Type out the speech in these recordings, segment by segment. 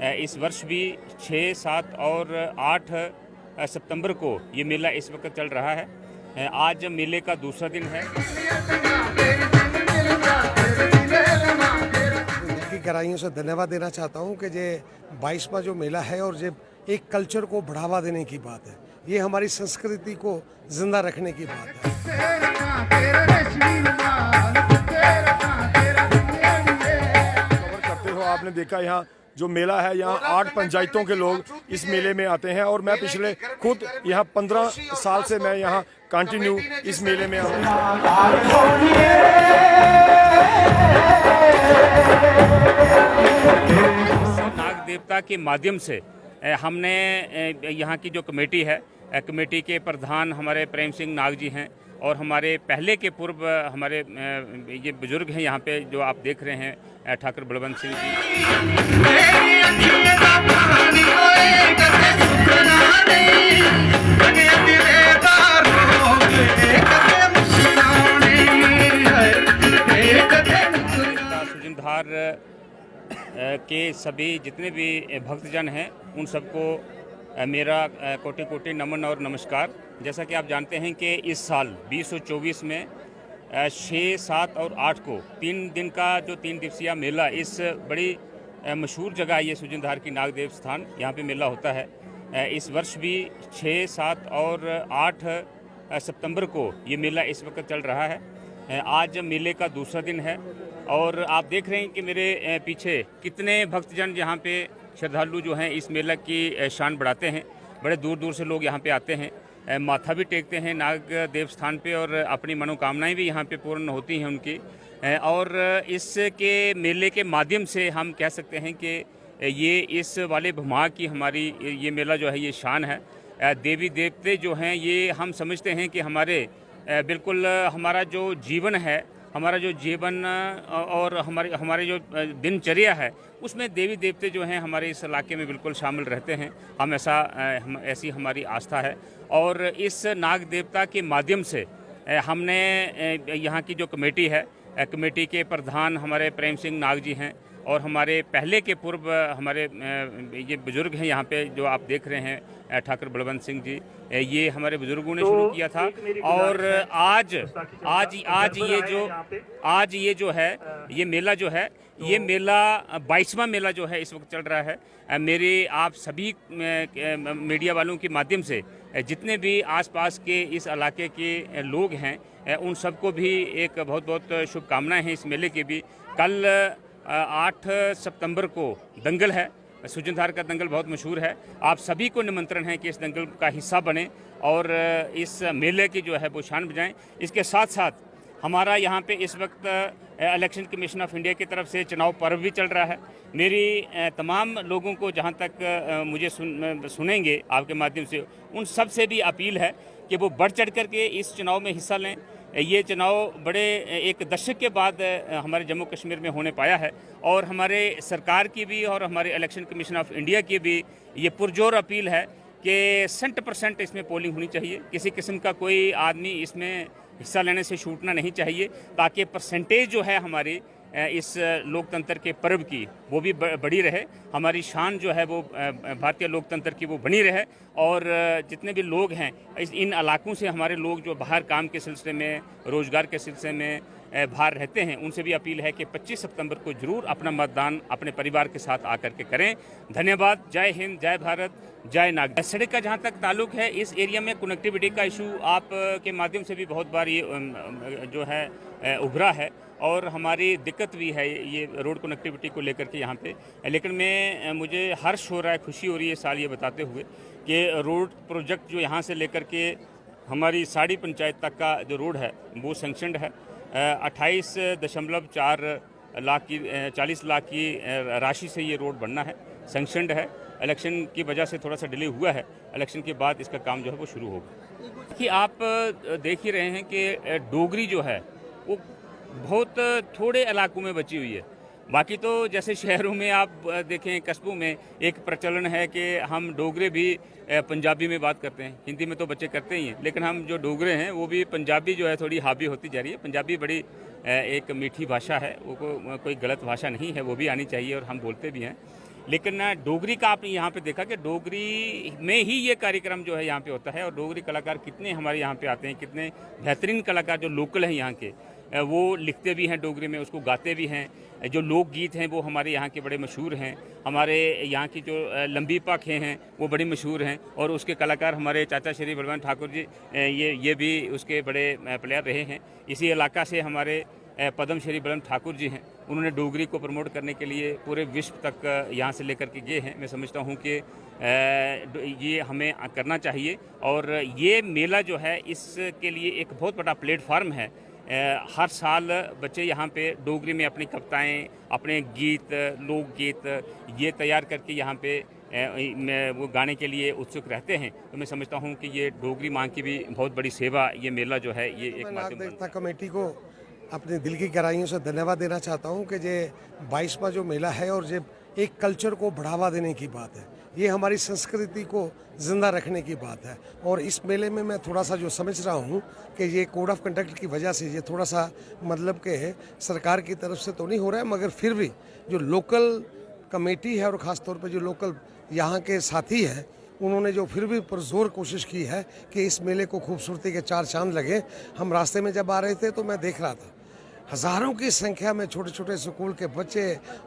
इस वर्ष भी 6, 7 और 8 सितंबर को ये मेला इस वक्त चल रहा है। आज मेले का दूसरा दिन है। दिल की गहराइयों से धन्यवाद देना चाहता हूँ कि ये 22वां जो मेला है और ये एक कल्चर को बढ़ावा देने की बात है, ये हमारी संस्कृति को जिंदा रखने की बात है। कवर करते हो आपने देखा यहाँ जो मेला है, यहाँ 8 पंचायतों के लोग इस मेले में आते हैं और मैं पिछले खुद यहाँ 15 साल से मैं यहाँ कंटिन्यू इस मेले में आता हूँ। नाग देवता के माध्यम से हमने यहाँ की जो कमेटी है, कमेटी के प्रधान हमारे प्रेम सिंह नाग जी हैं और हमारे पहले के पूर्व हमारे ये बुजुर्ग हैं यहाँ पे जो आप देख रहे हैं, ठाकुर बलवंत सिंह जी। सुजनधार के सभी जितने भी भक्तजन हैं उन सबको मेरा कोटि कोटि नमन और नमस्कार। जैसा कि आप जानते हैं कि इस साल 2024 में 6, 7 और 8 को 3 दिन का जो 3 दिवसीय मेला इस बड़ी मशहूर जगह ये सुजनधार की नागदेव स्थान यहाँ पे मेला होता है। इस वर्ष भी 6, 7 और 8 सितंबर को ये मेला इस वक्त चल रहा है। आज मेले का दूसरा दिन है और आप देख रहे हैं कि मेरे पीछे कितने भक्तजन यहाँ पे श्रद्धालु जो हैं इस मेला की शान बढ़ाते हैं। बड़े दूर दूर से लोग यहाँ पे आते हैं, माथा भी टेकते हैं नाग देव स्थान पे और अपनी मनोकामनाएं भी यहाँ पे पूर्ण होती हैं उनकी। और इसके मेले के माध्यम से हम कह सकते हैं कि ये इस वाले भमा की हमारी ये मेला जो है ये शान है। देवी देवते जो हैं ये हम समझते हैं कि हमारे बिल्कुल हमारा जो जीवन है, हमारा जो जीवन और हमारे जो दिनचर्या है उसमें देवी देवते जो हैं हमारे इस इलाके में बिल्कुल शामिल रहते हैं। ऐसी हमारी आस्था है और इस नाग देवता के माध्यम से हमने यहाँ की जो कमेटी है, कमेटी के प्रधान हमारे प्रेम सिंह नाग जी हैं और हमारे पहले के पूर्व हमारे ये बुजुर्ग हैं यहाँ पे जो आप देख रहे हैं, ठाकुर बलवंत सिंह जी, ये हमारे बुजुर्गों ने शुरू किया था। और आज ये जो है ये मेला जो है ये मेला 22वां मेला जो है इस वक्त चल रहा है। मेरे आप सभी मीडिया वालों के माध्यम से जितने भी आसपास के इस इलाके के लोग हैं उन सबको भी एक बहुत बहुत शुभकामनाएं हैं इस मेले की भी। कल 8 सितंबर को दंगल है, सुजनधार का दंगल बहुत मशहूर है। आप सभी को निमंत्रण है कि इस दंगल का हिस्सा बने और इस मेले की जो है वो शान बजाएं। इसके साथ साथ हमारा यहाँ पे इस वक्त इलेक्शन कमीशन ऑफ इंडिया की तरफ से चुनाव पर्व भी चल रहा है। मेरी तमाम लोगों को जहाँ तक मुझे सुनेंगे आपके माध्यम से, उन सब से भी अपील है कि वो बढ़ चढ़ करके इस चुनाव में हिस्सा लें। ये चुनाव बड़े एक दशक के बाद हमारे जम्मू कश्मीर में होने पाया है और हमारे सरकार की भी और हमारे इलेक्शन कमीशन ऑफ इंडिया की भी ये पुरजोर अपील है कि 100% इसमें पोलिंग होनी चाहिए। किसी किस्म का कोई आदमी इसमें हिस्सा लेने से छूटना नहीं चाहिए ताकि परसेंटेज जो है हमारी इस लोकतंत्र के पर्व की वो भी बड़ी रहे, हमारी शान जो है वो भारतीय लोकतंत्र की वो बनी रहे। और जितने भी लोग हैं इन इलाकों से हमारे लोग जो बाहर काम के सिलसिले में, रोज़गार के सिलसिले में बाहर रहते हैं, उनसे भी अपील है कि 25 सितंबर को जरूर अपना मतदान अपने परिवार के साथ आकर के करें। धन्यवाद। जय हिंद, जय भारत, जय नाग। सड़क का जहाँ तक ताल्लुक है, इस एरिया में कनेक्टिविटी का इशू आप के माध्यम से भी बहुत बार ये जो है उभरा है और हमारी दिक्कत भी है ये रोड कनेक्टिविटी को लेकर के यहाँ पे। लेकिन मुझे हर्ष हो रहा है, खुशी हो रही है साल ये बताते हुए कि रोड प्रोजेक्ट जो यहाँ से लेकर के हमारी साड़ी पंचायत तक का जो रोड है वो सैंक्शनड है। 28.4 लाख की 40 लाख की राशि से ये रोड बनना है, सैंक्शनड है। इलेक्शन की वजह से थोड़ा सा डिले हुआ है, इलेक्शन के बाद इसका काम जो है वो शुरू होगा। कि आप देख ही रहे हैं कि डोगरी जो है वो बहुत थोड़े इलाकों में बची हुई है। बाकी तो जैसे शहरों में आप देखें, कस्बों में एक प्रचलन है कि हम डोगरे भी पंजाबी में बात करते हैं, हिंदी में तो बच्चे करते ही हैं, लेकिन हम जो डोगरे हैं वो भी पंजाबी जो है थोड़ी हावी होती जा रही है। पंजाबी बड़ी एक मीठी भाषा है, वो कोई गलत भाषा नहीं है, वो भी आनी चाहिए और हम बोलते भी हैं। लेकिन डोगरी का आपने यहाँ पे देखा कि डोगरी में ही ये कार्यक्रम जो है यहाँ पे होता है। और डोगरी कलाकार कितने हमारे यहाँ पे आते हैं, कितने बेहतरीन कलाकार जो लोकल हैं यहाँ के, वो लिखते भी हैं डोगरी में, उसको गाते भी हैं। जो लोकगीत हैं वो हमारे यहाँ के बड़े मशहूर हैं। हमारे यहाँ की जो लंबी पाखें हैं वो बड़ी मशहूर हैं। और उसके कलाकार हमारे चाचा श्री बलवंत ठाकुर जी, ये भी उसके बड़े प्लेयर रहे हैं। इसी इलाका से हमारे पद्म श्री बलवंत ठाकुर जी हैं, उन्होंने डोगरी को प्रमोट करने के लिए पूरे विश्व तक यहाँ से लेकर के गए हैं। मैं समझता हूँ कि ये हमें करना चाहिए। और ये मेला जो है इसके लिए एक बहुत बड़ा प्लेटफार्म है। हर साल बच्चे यहाँ पे डोगरी में अपनी कविताएं, अपने गीत, लोकगीत ये तैयार करके यहाँ पे वो गाने के लिए उत्सुक रहते हैं। तो मैं समझता हूँ कि ये डोगरी माँ की भी बहुत बड़ी सेवा, ये मेला जो है ये एक माध्यम देवता कमेटी को अपने दिल की गहराइयों से धन्यवाद देना चाहता हूँ कि ये 22वां जो मेला है और ये एक कल्चर को बढ़ावा देने की बात है, ये हमारी संस्कृति को ज़िंदा रखने की बात है। और इस मेले में मैं थोड़ा सा जो समझ रहा हूँ कि ये कोड ऑफ कंडक्ट की वजह से ये थोड़ा सा मतलब के सरकार की तरफ से तो नहीं हो रहा है, मगर फिर भी जो लोकल कमेटी है और ख़ास तौर पे जो लोकल यहाँ के साथी हैं, उन्होंने जो फिर भी पुरजोर कोशिश की है कि इस मेले को खूबसूरती के चार चांद लगे। हम रास्ते में जब आ रहे थे तो मैं देख रहा था हज़ारों की संख्या में छोटे छोटे स्कूल के बच्चे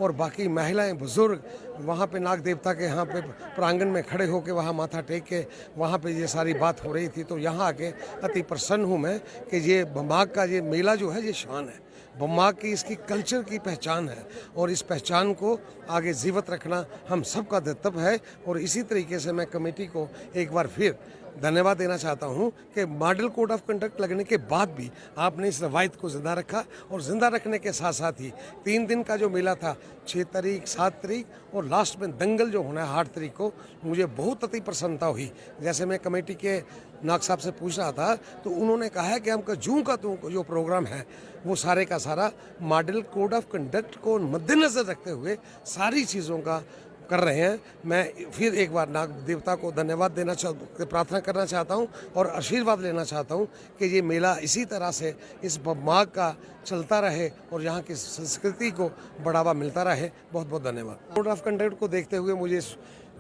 और बाकी महिलाएं, बुजुर्ग वहाँ पे नाग देवता के यहाँ पे प्रांगण में खड़े होकर वहाँ माथा टेक के वहाँ पे ये सारी बात हो रही थी। तो यहाँ आके अति प्रसन्न हूँ मैं कि ये बमाग का ये मेला जो है ये शान है, बमाग की इसकी कल्चर की पहचान है। और इस पहचान को आगे जीवित रखना हम सबका दायित्व है। और इसी तरीके से मैं कमेटी को एक बार फिर धन्यवाद देना चाहता हूं कि मॉडल कोड ऑफ कंडक्ट लगने के बाद भी आपने इस रवायत को जिंदा रखा। और जिंदा रखने के साथ साथ ही 3 दिन का जो मेला था, 6 तारीख, 7 तारीख और लास्ट में दंगल जो होना है 8 तारीख को, मुझे बहुत अति प्रसन्नता हुई। जैसे मैं कमेटी के नाग साहब से पूछ रहा था तो उन्होंने कहा है कि हमका जूं का तू जो प्रोग्राम है वो सारे का सारा मॉडल कोड ऑफ कंडक्ट को मद्देनजर रखते हुए सारी चीज़ों का कर रहे हैं। मैं फिर एक बार नाग देवता को धन्यवाद देना प्रार्थना करना चाहता हूं और आशीर्वाद लेना चाहता हूं कि ये मेला इसी तरह से इस माघ का चलता रहे और यहाँ की संस्कृति को बढ़ावा मिलता रहे। बहुत बहुत धन्यवाद। कोड ऑफ कंडक्ट को देखते हुए मुझे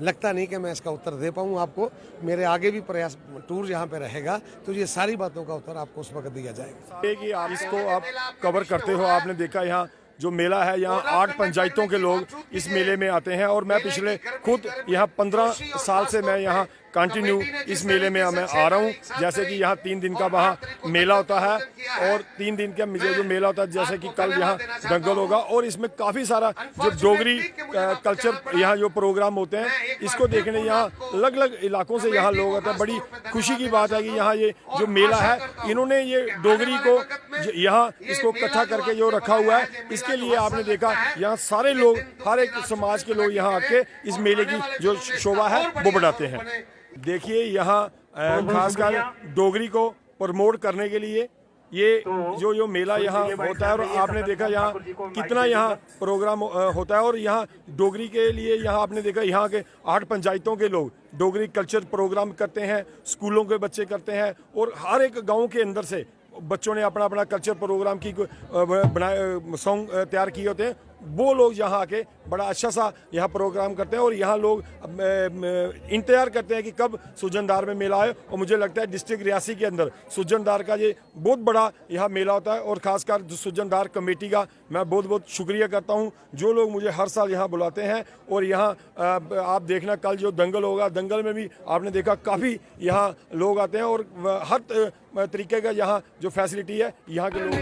लगता नहीं कि मैं इसका उत्तर दे पाऊँ आपको। मेरे आगे भी प्रयास टूर यहाँ पे रहेगा तो ये सारी बातों का उत्तर आपको उस वक्त दिया जाएगा। कि आप इसको आप कवर करते हो, आपने देखा यहाँ जो मेला है, यहाँ 8 पंचायतों के लोग इस मेले में आते हैं। और मैं पिछले खुद यहाँ 15 साल से मैं यहाँ कंटिन्यू इस मेले में मैं आ रहा हूँ। जैसे कि यहाँ 3 दिन का वहाँ मेला होता है और 3 दिन का जो मेला होता है, जैसे कि कल यहाँ दंगल होगा। और इसमें काफ़ी सारा जो डोगरी कल्चर यहाँ जो प्रोग्राम होते हैं, इसको देखने यहाँ अलग अलग इलाकों से यहाँ लोग आते हैं। बड़ी खुशी की बात है कि यहाँ ये जो मेला है, इन्होंने ये डोगरी को यहाँ इसको इकट्ठा करके जो रखा हुआ है, इसके लिए आपने देखा यहाँ सारे लोग, हर एक समाज के लोग यहाँ आके इस मेले की जो शोभा है वो बढ़ाते हैं। देखिए यहाँ खासकर डोगरी को प्रमोट करने के लिए ये जो मेला यहाँ होता है, और आपने देखा यहाँ कितना यहाँ प्रोग्राम होता है। और यहाँ डोगरी के लिए यहाँ आपने देखा यहाँ के 8 पंचायतों के लोग डोगरी कल्चर प्रोग्राम करते हैं, स्कूलों के बच्चे करते हैं। और हर एक गांव के अंदर से बच्चों ने अपना अपना कल्चर प्रोग्राम की बनाए सॉन्ग तैयार किए होते हैं। वो लोग यहाँ आके बड़ा अच्छा सा यहाँ प्रोग्राम करते हैं। और यहाँ लोग इंतजार करते हैं कि कब सुजनदार में मेला आए। और मुझे लगता है डिस्ट्रिक्ट रियासी के अंदर सुजनदार का ये बहुत बड़ा यहाँ मेला होता है। और ख़ासकर सुजनदार कमेटी का मैं बहुत बहुत शुक्रिया करता हूँ, जो लोग मुझे हर साल यहाँ बुलाते हैं। और यहाँ आप देखना कल जो दंगल होगा, दंगल में भी आपने देखा काफ़ी यहाँ लोग आते हैं। और हर तरीके का यहाँ जो फैसिलिटी है यहाँ के लोग